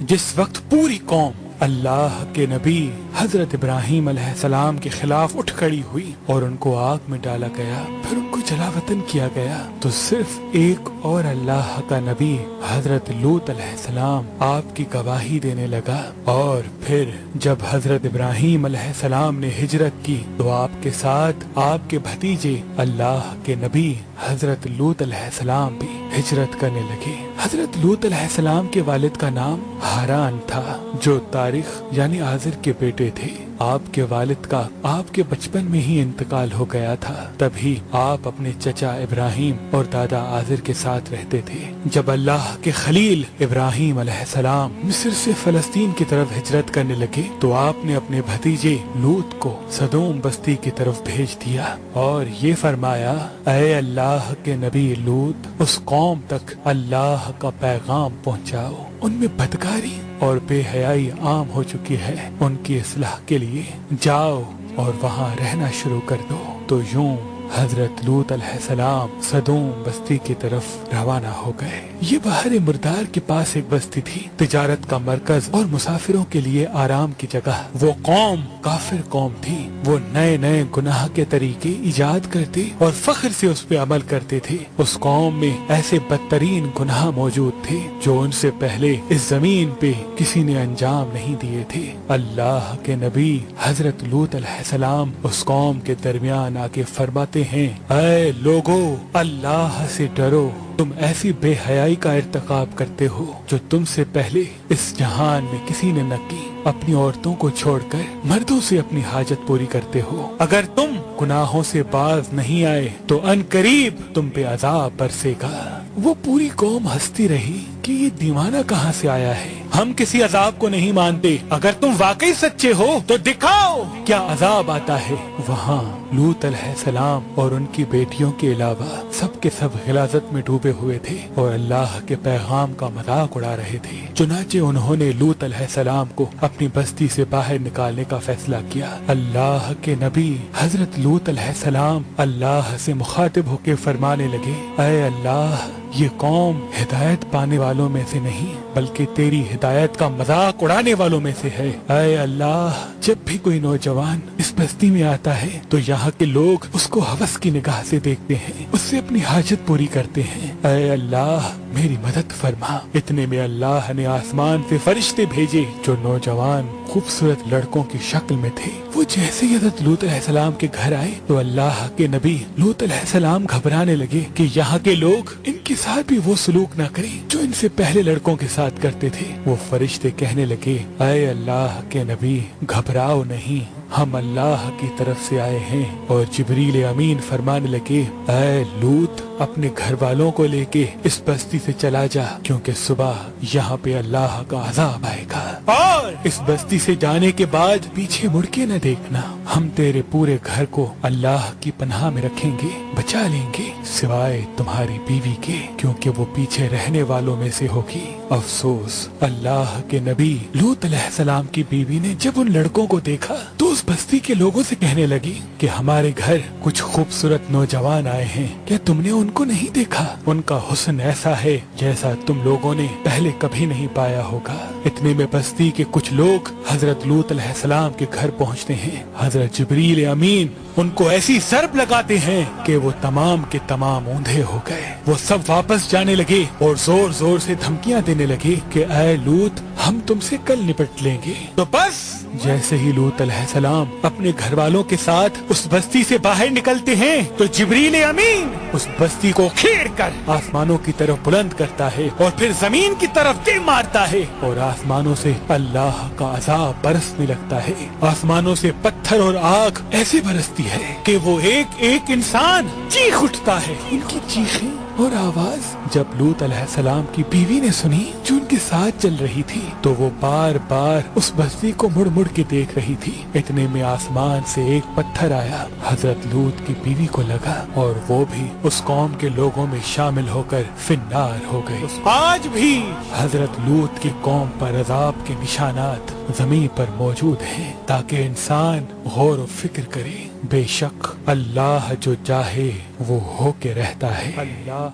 جس وقت پوری قوم اللہ کے نبی حضرت ابراہیم علیہ السلام کے خلاف اٹھ کھڑی ہوئی اور ان کو آگ میں ڈالا گیا، پھر ان کو جلا وطن کیا گیا، تو صرف ایک اور اللہ کا نبی حضرت لوط علیہ السلام آپ کی گواہی دینے لگا۔ اور پھر جب حضرت ابراہیم علیہ السلام نے ہجرت کی تو آپ کے ساتھ آپ کے بھتیجے اللہ کے نبی حضرت لوط علیہ السلام بھی ہجرت کرنے لگے۔ حضرت لوط علیہ السلام کے والد کا نام ہاران تھا، جو تاریخ یعنی آزر کے بیٹے تھے۔ آپ کے والد کا آپ کے بچپن میں ہی انتقال ہو گیا تھا، تبھی آپ اپنے چچا ابراہیم اور دادا آزر کے ساتھ رہتے تھے۔ جب اللہ کے خلیل ابراہیم علیہ السلام مصر سے فلسطین کی طرف ہجرت کرنے لگے تو آپ نے اپنے بھتیجے لوط کو سدوم بستی کی طرف بھیج دیا اور یہ فرمایا، اے اللہ کے نبی لوط، اس قوم تک اللہ کا پیغام پہنچاؤ، ان میں بدکاری اور بے حیائی عام ہو چکی ہے، ان کی اصلاح کے لیے جاؤ اور وہاں رہنا شروع کر دو۔ تو یوں حضرت لوط علیہ السلام سدوم بستی کی طرف روانہ ہو گئے۔ یہ بحر مردار کے پاس ایک بستی تھی، تجارت کا مرکز اور مسافروں کے لیے آرام کی جگہ۔ وہ قوم کافر قوم تھی، وہ نئے نئے گناہ کے طریقے ایجاد کرتے اور فخر سے اس پہ عمل کرتے تھے۔ اس قوم میں ایسے بدترین گناہ موجود تھے جو ان سے پہلے اس زمین پہ کسی نے انجام نہیں دیے تھے۔ اللہ کے نبی حضرت لوط علیہ السلام اس قوم کے درمیان آ کے فرماتے ہیں، اے لوگو، اللہ سے ڈرو، تم ایسی بے حیائی کا ارتکاب کرتے ہو جو تم سے پہلے اس جہان میں کسی نے نہ کی۔ اپنی عورتوں کو چھوڑ کر مردوں سے اپنی حاجت پوری کرتے ہو۔ اگر تم گناہوں سے باز نہیں آئے تو ان قریب تم پہ عذاب برسے گا۔ وہ پوری قوم ہنستی رہی کہ یہ دیوانہ کہاں سے آیا ہے، ہم کسی عذاب کو نہیں مانتے، اگر تم واقعی سچے ہو تو دکھاؤ کیا عذاب آتا ہے۔ وہاں لوط علیہ السلام اور ان کی بیٹیوں کے علاوہ سب کے سب غلاظت میں ڈوبے ہوئے تھے اور اللہ کے پیغام کا مذاق اڑا رہے تھے۔ چنانچہ انہوں نے لوط علیہ السلام کو اپنی بستی سے باہر نکالنے کا فیصلہ کیا۔ اللہ کے نبی حضرت لوط علیہ السلام اللہ سے مخاطب ہو کے فرمانے لگے، اے اللہ، یہ قوم ہدایت پانے والوں میں سے نہیں بلکہ تیری ہدایت کا مذاق اڑانے والوں میں سے ہے۔ اے اللہ، جب بھی کوئی نوجوان اس بستی میں آتا ہے تو یہاں کے لوگ اس کو ہوس کی نگاہ سے دیکھتے ہیں، اس سے اپنی حاجت پوری کرتے ہیں۔ اے اللہ، میری مدد فرما۔ اتنے میں اللہ نے آسمان سے فرشتے بھیجے جو نوجوان خوبصورت لڑکوں کی شکل میں تھے۔ وہ جیسے ہی حضرت لوط علیہ السلام کے گھر آئے تو اللہ کے نبی لوط علیہ السلام گھبرانے لگے کہ یہاں کے لوگ ان کے ساتھ بھی وہ سلوک نہ کریں جو ان سے پہلے لڑکوں کے ساتھ کرتے تھے۔ وہ فرشتے کہنے لگے، اے اللہ کے نبی، گھبراؤ نہیں، ہم اللہ کی طرف سے آئے ہیں۔ اور جبریل امین فرمانے لگے، اے لوط، اپنے گھر والوں کو لے کے اس بستی سے چلا جا، کیونکہ صبح یہاں پہ اللہ کا عذاب آئے گا، اور اس بستی سے جانے کے بعد پیچھے مڑ کے نہ دیکھنا۔ ہم تیرے پورے گھر کو اللہ کی پناہ میں رکھیں گے، بچا لیں گے، سوائے تمہاری بیوی کے، کیونکہ وہ پیچھے رہنے والوں میں سے ہوگی۔ افسوس، اللہ کے نبی لوط علیہ السلام کی بیوی نے جب ان لڑکوں کو دیکھا تو اس بستی کے لوگوں سے کہنے لگی کہ ہمارے گھر کچھ خوبصورت نوجوان آئے ہیں، کیا تم نے ان کو نہیں دیکھا؟ ان کا حسن ایسا ہے جیسا تم لوگوں نے پہلے کبھی نہیں پایا ہوگا۔ اتنے میں بستی کے کچھ لوگ حضرت لوط علیہ السلام کے گھر پہنچتے ہیں۔ حضرت جبریل امین ان کو ایسی ضرب لگاتے ہیں کہ وہ تمام کے تمام اوندھے ہو گئے۔ وہ سب واپس جانے لگے اور زور زور سے دھمکیاں دینے لگے کہ اے لوط، ہم تم سے کل نپٹ لیں گے۔ تو بس جیسے ہی لوط علیہ السلام اپنے گھر والوں کے ساتھ اس بستی سے باہر نکلتے ہیں تو جبریل امین اس بستی کو کھیر کر آسمانوں کی طرف بلند کرتا ہے اور پھر زمین کی طرف دے مارتا ہے، اور آسمانوں سے اللہ کا عذاب برسنے لگتا ہے۔ آسمانوں سے پتھر اور آگ ایسے برستی ہے کہ وہ ایک ایک انسان چیخ اٹھتا ہے۔ ان کی چیخیں اور آواز جب لوط علیہ السلام کی بیوی نے سنی جو ان کے ساتھ چل رہی تھی تو وہ بار بار اس بستی کو مڑ مڑ کے دیکھ رہی تھی۔ اتنے میں آسمان سے ایک پتھر آیا، حضرت لوط کی بیوی کو لگا اور وہ بھی اس قوم کے لوگوں میں شامل ہو کر فنار ہو گئے۔ آج بھی حضرت لوط کی قوم پر عذاب کے نشانات زمین پر موجود ہیں تاکہ انسان غور و فکر کرے۔ بے شک اللہ جو چاہے وہ ہو کے رہتا ہے۔ اللہ